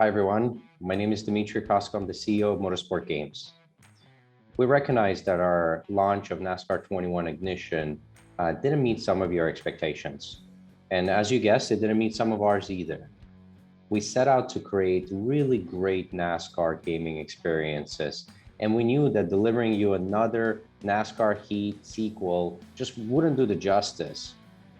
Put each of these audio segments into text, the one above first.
Hi, everyone. My name is Dmitry, Kozko. I'm the CEO of Motorsport Games. We recognize that our launch of NASCAR 21 Ignition didn't meet some of your expectations. And as you guessed, it didn't meet some of ours either. We set out to create really great NASCAR gaming experiences, and we knew that delivering you another NASCAR Heat sequel just wouldn't do the justice.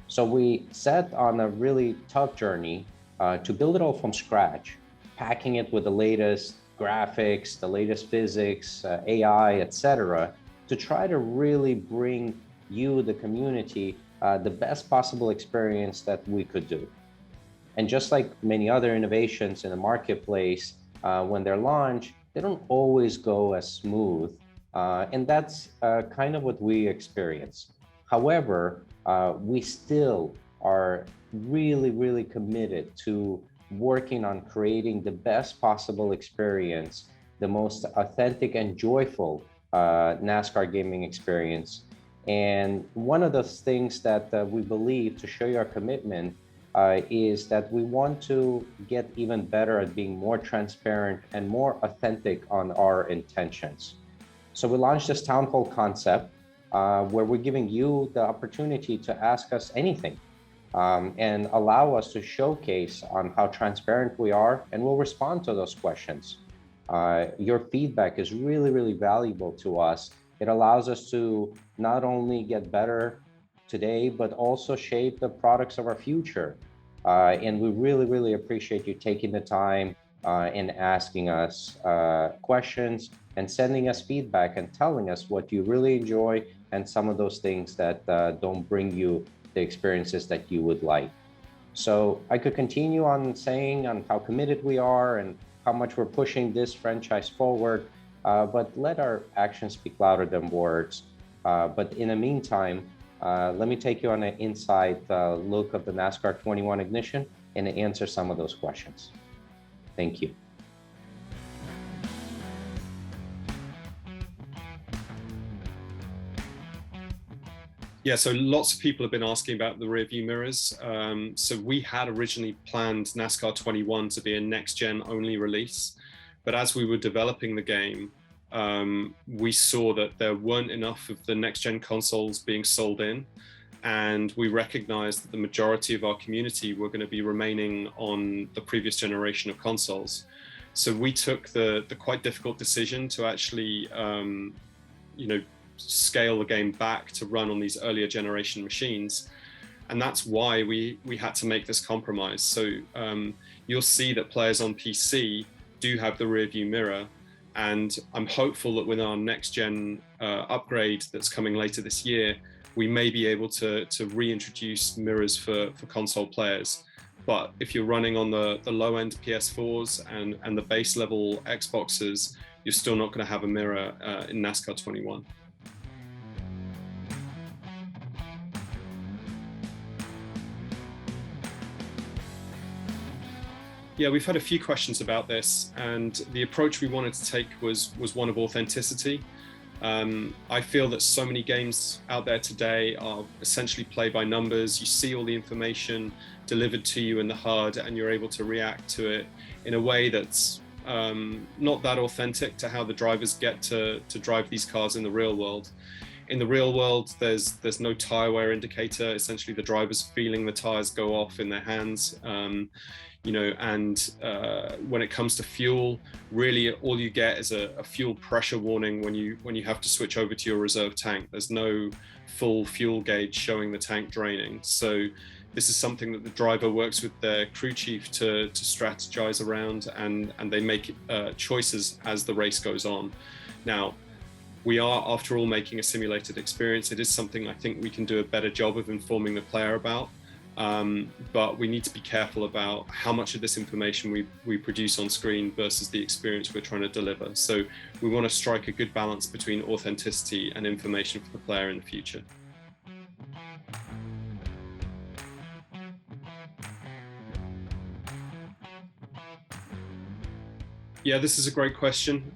So we set on a really tough journey to build it all from scratch, packing it with the latest graphics, the latest physics, AI, etc., to try to really bring you, the community, the best possible experience that we could do. And just like many other innovations in the marketplace, when they're launched, they don't always go as smooth. And that's kind of what we experience. However, we still are really, really committed to working on creating the best possible experience, the most authentic and joyful NASCAR gaming experience. And one of the things that we believe to show you our commitment is that we want to get even better at being more transparent and more authentic on our intentions. So we launched this town hall concept where we're giving you the opportunity to ask us anything and allow us to showcase on how transparent we are, and we'll respond to those questions. Your feedback is really, really valuable to us. It allows us to not only get better today, but also shape the products of our future. And we really, really appreciate you taking the time and asking us questions and sending us feedback and telling us what you really enjoy and some of those things that don't bring you the experiences that you would like. So I could continue on saying on how committed we are and how much we're pushing this franchise forward, but let our actions speak louder than words. But in the meantime, let me take you on an inside look of the NASCAR 21 Ignition and answer some of those questions. Thank you. Yeah, so lots of people have been asking about the rear view mirrors. So we had originally planned NASCAR 21 to be a next-gen only release, but as we were developing the game, we saw that there weren't enough of the next-gen consoles being sold in, and we recognized that the majority of our community were going to be remaining on the previous generation of consoles. So we took the quite difficult decision to actually, scale the game back to run on these earlier generation machines, and that's why we had to make this compromise. So you'll see that players on PC do have the rear view mirror, and I'm hopeful that with our next gen upgrade that's coming later this year, we may be able to reintroduce mirrors for console players. But if you're running on the low end PS4s and the base level Xboxes, you're still not going to have a mirror in NASCAR 21. Yeah, we've had a few questions about this, and the approach we wanted to take was one of authenticity. I feel that so many games out there today are essentially play by numbers. You see all the information delivered to you in the HUD, and you're able to react to it in a way that's not that authentic to how the drivers get to drive these cars in the real world. In the real world, there's no tire wear indicator. Essentially, the driver's feeling the tires go off in their hands. When it comes to fuel, really all you get is a fuel pressure warning when you have to switch over to your reserve tank. There's no full fuel gauge showing the tank draining. So this is something that the driver works with their crew chief to strategize around, and they make choices as the race goes on. Now, we are, after all, making a simulated experience. It is something I think we can do a better job of informing the player about. But we need to be careful about how much of this information we produce on screen versus the experience we're trying to deliver. So we want to strike a good balance between authenticity and information for the player in the future. Yeah, this is a great question.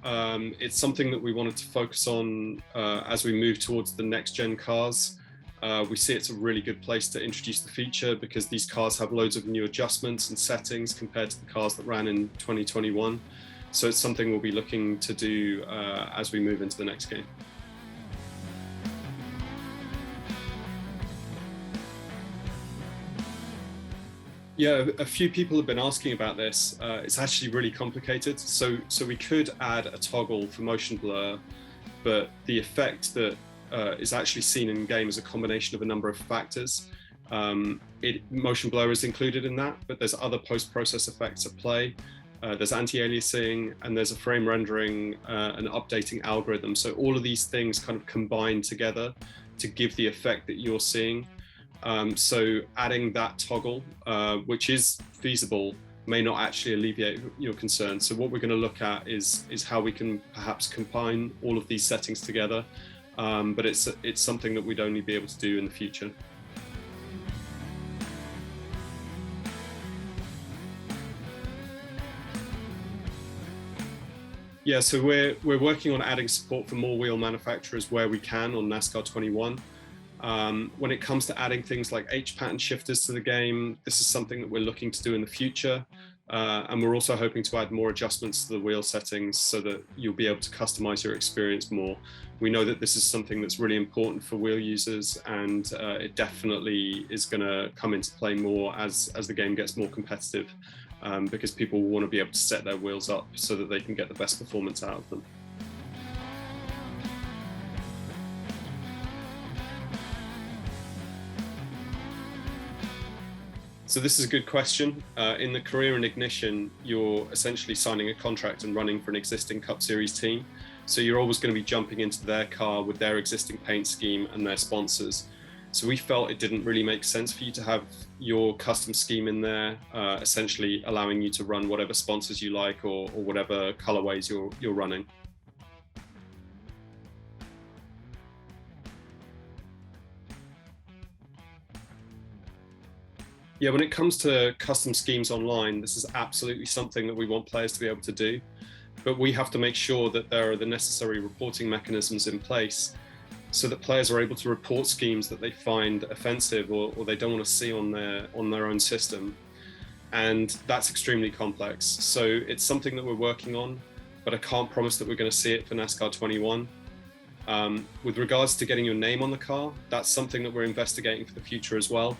It's something that we wanted to focus on as we move towards the next gen cars. We see it's a really good place to introduce the feature because these cars have loads of new adjustments and settings compared to the cars that ran in 2021. So it's something we'll be looking to do as we move into the next game. Yeah, a few people have been asking about this. It's actually really complicated. So we could add a toggle for motion blur, but the effect that is actually seen in game is a combination of a number of factors. Motion blur is included in that, but there's other post-process effects at play. There's anti-aliasing, and there's a frame rendering and updating algorithm. So all of these things kind of combine together to give the effect that you're seeing. So adding that toggle, which is feasible, may not actually alleviate your concern. So what we're going to look at is how we can perhaps combine all of these settings together, but it's something that we'd only be able to do in the future. Yeah, so we're working on adding support for more wheel manufacturers where we can on NASCAR 21. When it comes to adding things like H-pattern shifters to the game, this is something that we're looking to do in the future. And we're also hoping to add more adjustments to the wheel settings so that you'll be able to customize your experience more. We know that this is something that's really important for wheel users, and it definitely is going to come into play more as the game gets more competitive, because people will want to be able to set their wheels up so that they can get the best performance out of them. So this is a good question. In the career and ignition, you're essentially signing a contract and running for an existing Cup Series team. So you're always going to be jumping into their car with their existing paint scheme and their sponsors. So we felt it didn't really make sense for you to have your custom scheme in there, essentially allowing you to run whatever sponsors you like or whatever colorways you're running. Yeah, when it comes to custom schemes online, this is absolutely something that we want players to be able to do, but we have to make sure that there are the necessary reporting mechanisms in place so that players are able to report schemes that they find offensive or they don't want to see on their own system. And that's extremely complex. So it's something that we're working on, but I can't promise that we're going to see it for NASCAR 21. With regards to getting your name on the car, that's something that we're investigating for the future as well.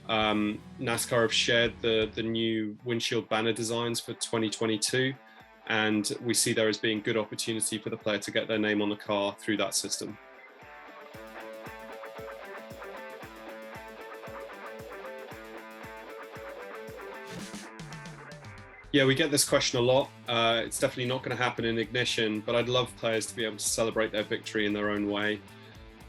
NASCAR have shared the new windshield banner designs for 2022, and we see there as being good opportunity for the player to get their name on the car through that system. Yeah, we get this question a lot. It's definitely not going to happen in Ignition, but I'd love players to be able to celebrate their victory in their own way.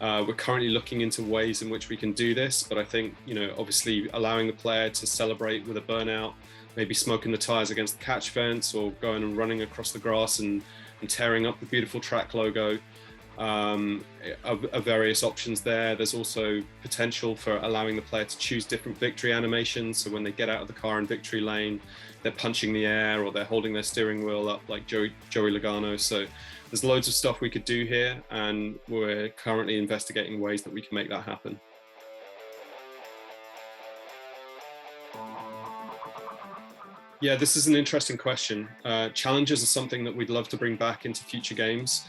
We're currently looking into ways in which we can do this, but I think, obviously allowing the player to celebrate with a burnout, maybe smoking the tires against the catch fence or going and running across the grass and tearing up the beautiful track logo, are various options there. There's also potential for allowing the player to choose different victory animations. So when they get out of the car in victory lane, they're punching the air or they're holding their steering wheel up like Joey Logano. So there's loads of stuff we could do here, and we're currently investigating ways that we can make that happen. Yeah, this is an interesting question. Challenges are something that we'd love to bring back into future games,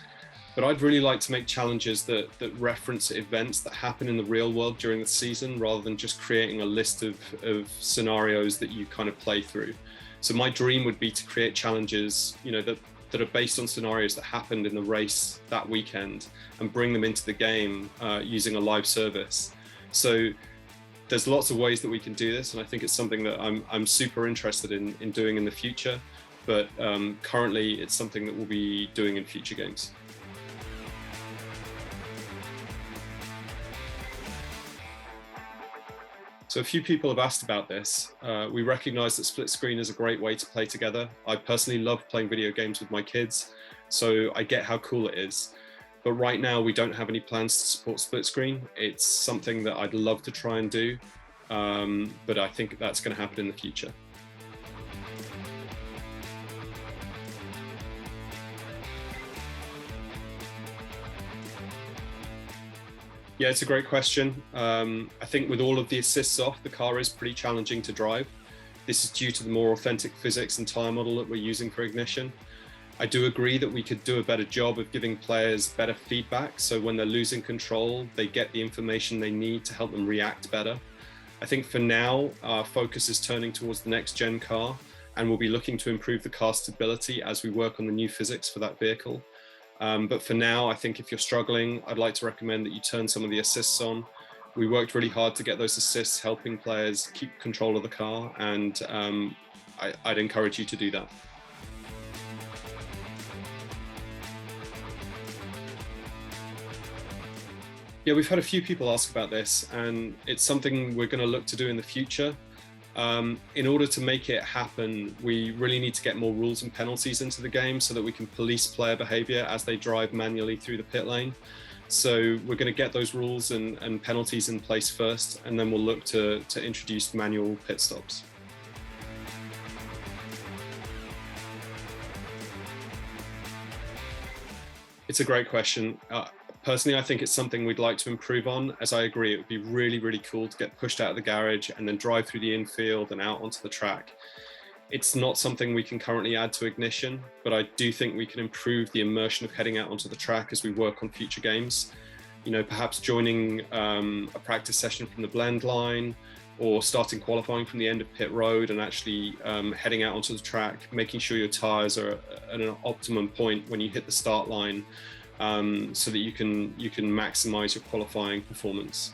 but I'd really like to make challenges that reference events that happen in the real world during the season, rather than just creating a list of scenarios that you kind of play through. So my dream would be to create challenges, that are based on scenarios that happened in the race that weekend and bring them into the game using a live service. So there's lots of ways that we can do this, and I think it's something that I'm super interested in doing in the future, but currently it's something that we'll be doing in future games. So a few people have asked about this. We recognize that split screen is a great way to play together. I personally love playing video games with my kids, so I get how cool it is. But right now we don't have any plans to support split screen. It's something that I'd love to try and do, but I think that's going to happen in the future. Yeah, it's a great question. I think with all of the assists off, the car is pretty challenging to drive. This is due to the more authentic physics and tire model that we're using for ignition. I do agree that we could do a better job of giving players better feedback. So when they're losing control, they get the information they need to help them react better. I think for now, our focus is turning towards the next gen car, and we'll be looking to improve the car stability as we work on the new physics for that vehicle. But for now, I think if you're struggling, I'd like to recommend that you turn some of the assists on. We worked really hard to get those assists helping players keep control of the car, and I'd encourage you to do that. Yeah, we've had a few people ask about this, and it's something we're going to look to do in the future. In order to make it happen, we really need to get more rules and penalties into the game so that we can police player behavior as they drive manually through the pit lane. So we're going to get those rules and penalties in place first, and then we'll look to introduce manual pit stops. It's a great question. Personally, I think it's something we'd like to improve on. As I agree, it would be really, really cool to get pushed out of the garage and then drive through the infield and out onto the track. It's not something we can currently add to ignition, but I do think we can improve the immersion of heading out onto the track as we work on future games. You know, perhaps joining a practice session from the blend line, or starting qualifying from the end of pit road and actually heading out onto the track, making sure your tires are at an optimum point when you hit the start line, so that you can maximize your qualifying performance.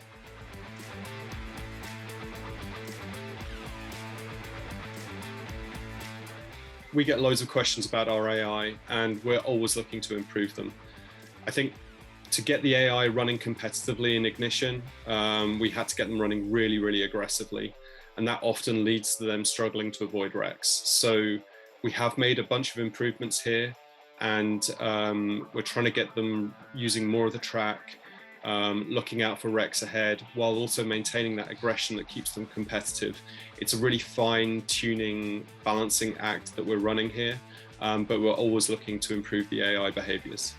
We get loads of questions about our AI, and we're always looking to improve them. I think to get the AI running competitively in ignition, we had to get them running really, really aggressively, and that often leads to them struggling to avoid wrecks. So we have made a bunch of improvements here, and we're trying to get them using more of the track, looking out for wrecks ahead, while also maintaining that aggression that keeps them competitive. It's a really fine-tuning, balancing act that we're running here, but we're always looking to improve the AI behaviors.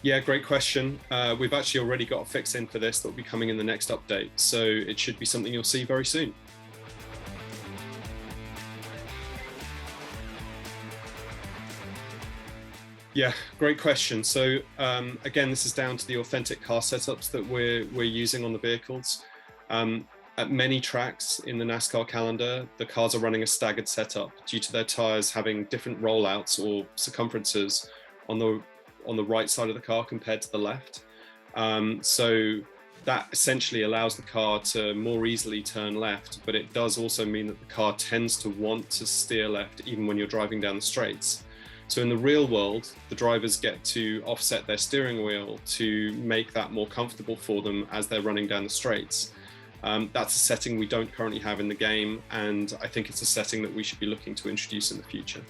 Yeah, great question. We've actually already got a fix in for this that will be coming in the next update, so it should be something you'll see very soon. Yeah, great question. So again, this is down to the authentic car setups that we're using on the vehicles. At many tracks in the NASCAR calendar, the cars are running a staggered setup due to their tires having different rollouts or circumferences on the right side of the car compared to the left. So that essentially allows the car to more easily turn left, but it does also mean that the car tends to want to steer left even when you're driving down the straights. So in the real world, the drivers get to offset their steering wheel to make that more comfortable for them as they're running down the straights. That's a setting we don't currently have in the game, and I think it's a setting that we should be looking to introduce in the future.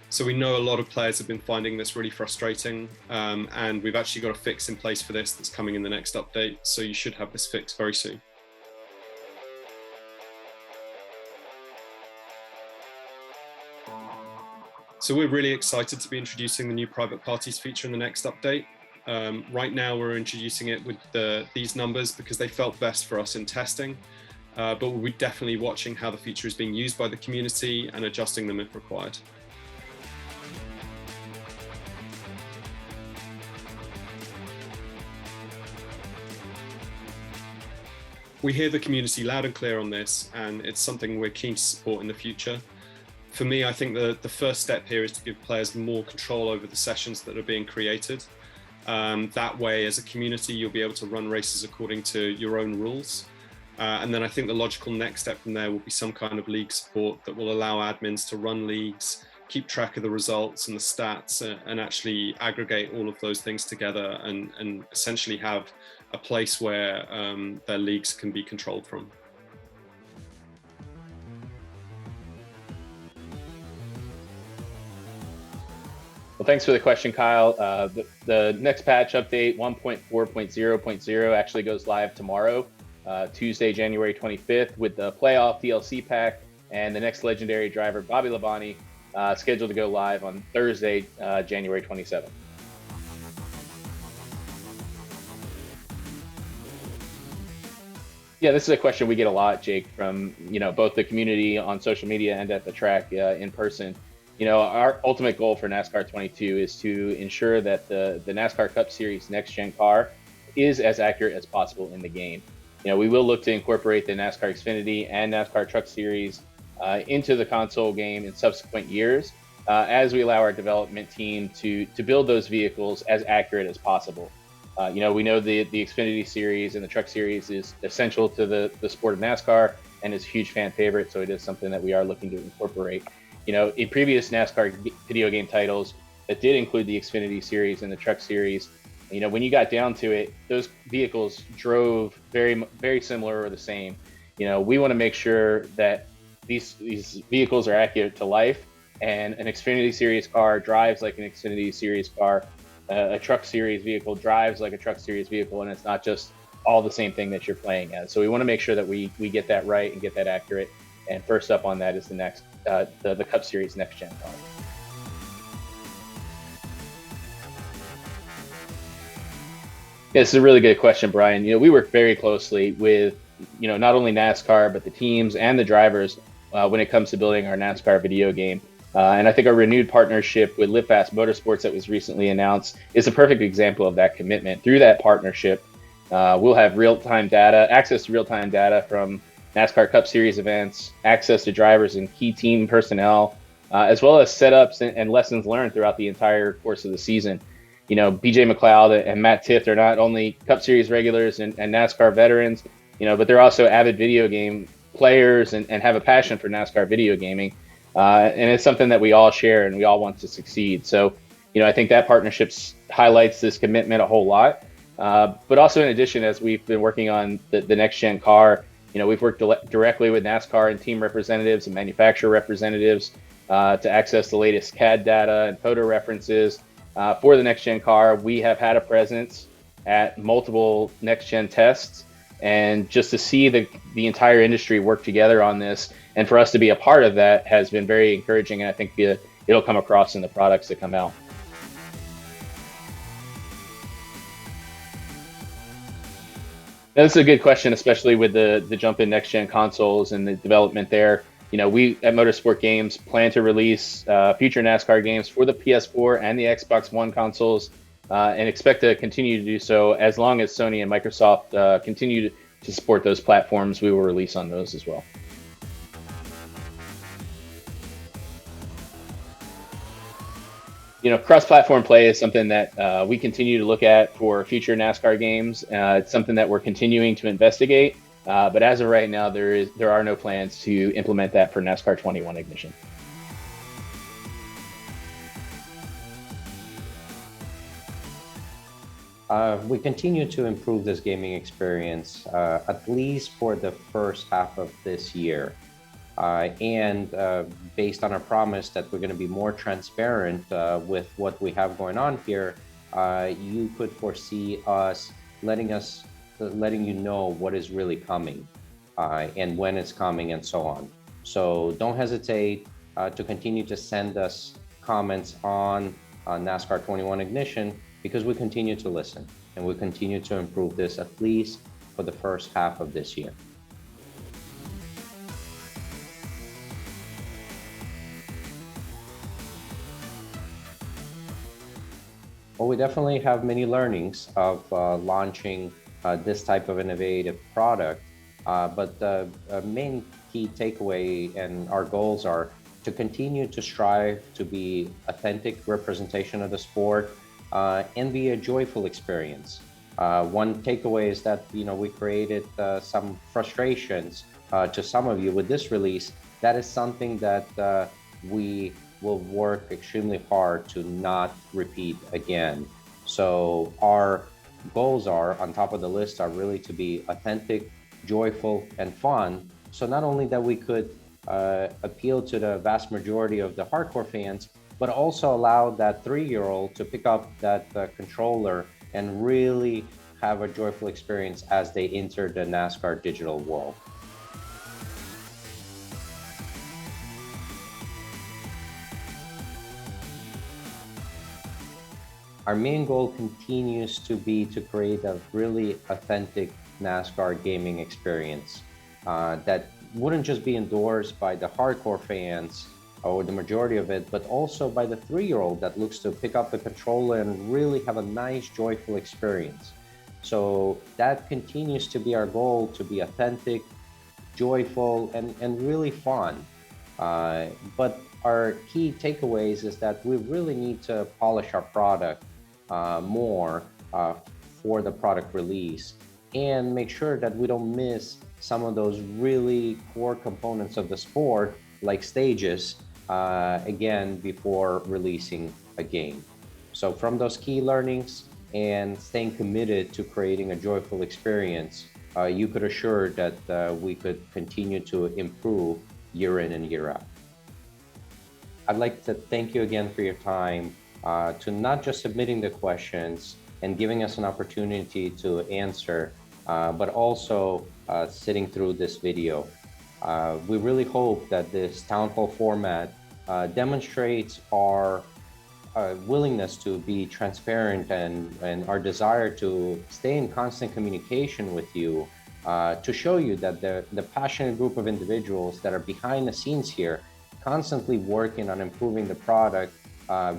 So we know a lot of players have been finding this really frustrating, and we've actually got a fix in place for this that's coming in the next update, so you should have this fixed very soon. So we're really excited to be introducing the new private parties feature in the next update. Right now we're introducing it with these numbers because they felt best for us in testing, but we'll be definitely watching how the feature is being used by the community and adjusting them if required. We hear the community loud and clear on this, and it's something we're keen to support in the future. For me, I think the first step here is to give players more control over the sessions that are being created. That way, as a community, you'll be able to run races according to your own rules. And then I think the logical next step from there will be some kind of league support that will allow admins to run leagues, keep track of the results and the stats, and actually aggregate all of those things together and essentially have a place where their leagues can be controlled from. Well, thanks for the question, Kyle. The next patch update 1.4.0.0 actually goes live tomorrow. Tuesday, January 25th, with the playoff DLC pack and the next legendary driver, Bobby Labonte, scheduled to go live on Thursday, January 27th. Yeah, this is a question we get a lot, Jake, from both the community on social media and at the track in person. Our ultimate goal for NASCAR 22 is to ensure that the NASCAR Cup Series next gen car is as accurate as possible in the game. We will look to incorporate the NASCAR Xfinity and NASCAR Truck Series into the console game in subsequent years, as we allow our development team to build those vehicles as accurate as possible. We know the Xfinity Series and the Truck Series is essential to the sport of NASCAR and is a huge fan favorite, so it is something that we are looking to incorporate. In previous NASCAR video game titles that did include the Xfinity Series and the Truck Series, when you got down to it, those vehicles drove very, very similar or the same. We want to make sure that these vehicles are accurate to life, and an Xfinity Series car drives like an Xfinity Series car. A Truck Series vehicle drives like a Truck Series vehicle, and it's not just all the same thing that you're playing as. So we want to make sure that we get that right and get that accurate. And first up on that is the Cup Series next gen car. Yeah, this is a really good question, Brian. We work very closely with not only NASCAR but the teams and the drivers when it comes to building our NASCAR video game. And I think our renewed partnership with Live Fast Motorsports that was recently announced is a perfect example of that commitment. Through that partnership, we'll have access to real-time data from NASCAR Cup Series events, access to drivers and key team personnel, as well as setups and lessons learned throughout the entire course of the season. BJ McLeod and Matt Tifft are not only Cup Series regulars and NASCAR veterans, but they're also avid video game players and have a passion for NASCAR video gaming. And it's something that we all share and we all want to succeed. So, I think that partnership highlights this commitment a whole lot. But also in addition, as we've been working on the next gen car, we've worked directly with NASCAR and team representatives and manufacturer representatives to access the latest CAD data and photo references for the next gen car. We have had a presence at multiple next gen tests, and just to see the entire industry work together on this and for us to be a part of that has been very encouraging, and I think it'll come across in the products that come out. That's a good question, especially with the jump in next gen consoles and the development there. We at Motorsport Games plan to release future NASCAR games for the PS4 and the Xbox One consoles, and expect to continue to do so as long as Sony and Microsoft continue to support those platforms. We will release on those as well. Cross-platform play is something that we continue to look at for future NASCAR games. It's something that we're continuing to investigate, but as of right now, there are no plans to implement that for NASCAR 21 Ignition. We continue to improve this gaming experience, at least for the first half of this year. And based on our promise that we're going to be more transparent with what we have going on here, you could foresee us letting you know what is really coming and when it's coming and so on. So don't hesitate to continue to send us comments on NASCAR 21 Ignition, because we continue to listen and we continue to improve this at least for the first half of this year. Well, we definitely have many learnings of launching this type of innovative product, but the main key takeaway and our goals are to continue to strive to be authentic representation of the sport and be a joyful experience. One takeaway is that we created some frustrations to some of you with this release. That is something that we will work extremely hard to not repeat again. So our goals are, on top of the list, are really to be authentic, joyful, and fun. So not only that we could appeal to the vast majority of the hardcore fans, but also allow that 3-year-old to pick up that controller and really have a joyful experience as they enter the NASCAR digital world. Our main goal continues to be to create a really authentic NASCAR gaming experience that wouldn't just be endorsed by the hardcore fans or the majority of it, but also by the 3-year-old that looks to pick up the controller and really have a nice, joyful experience. So that continues to be our goal, to be authentic, joyful, and really fun. But our key takeaways is that we really need to polish our product more for the product release and make sure that we don't miss some of those really core components of the sport, like stages, again, before releasing a game. So from those key learnings and staying committed to creating a joyful experience, you could assure that we could continue to improve year in and year out. I'd like to thank you again for your time, to not just submitting the questions and giving us an opportunity to answer, but also sitting through this video. We really hope that this town hall format demonstrates our willingness to be transparent and our desire to stay in constant communication with you, to show you that the passionate group of individuals that are behind the scenes here, constantly working on improving the product,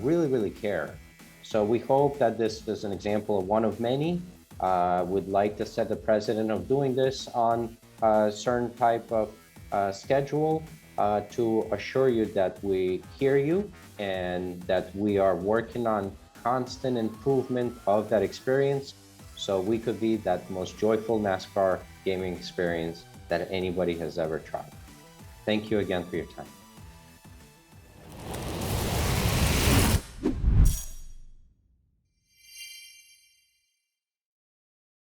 really care. So we hope that this is an example of one of many. We'd like to set the precedent of doing this on a certain type of schedule to assure you that we hear you and that we are working on constant improvement of that experience, so we could be that most joyful NASCAR gaming experience that anybody has ever tried. Thank you again for your time.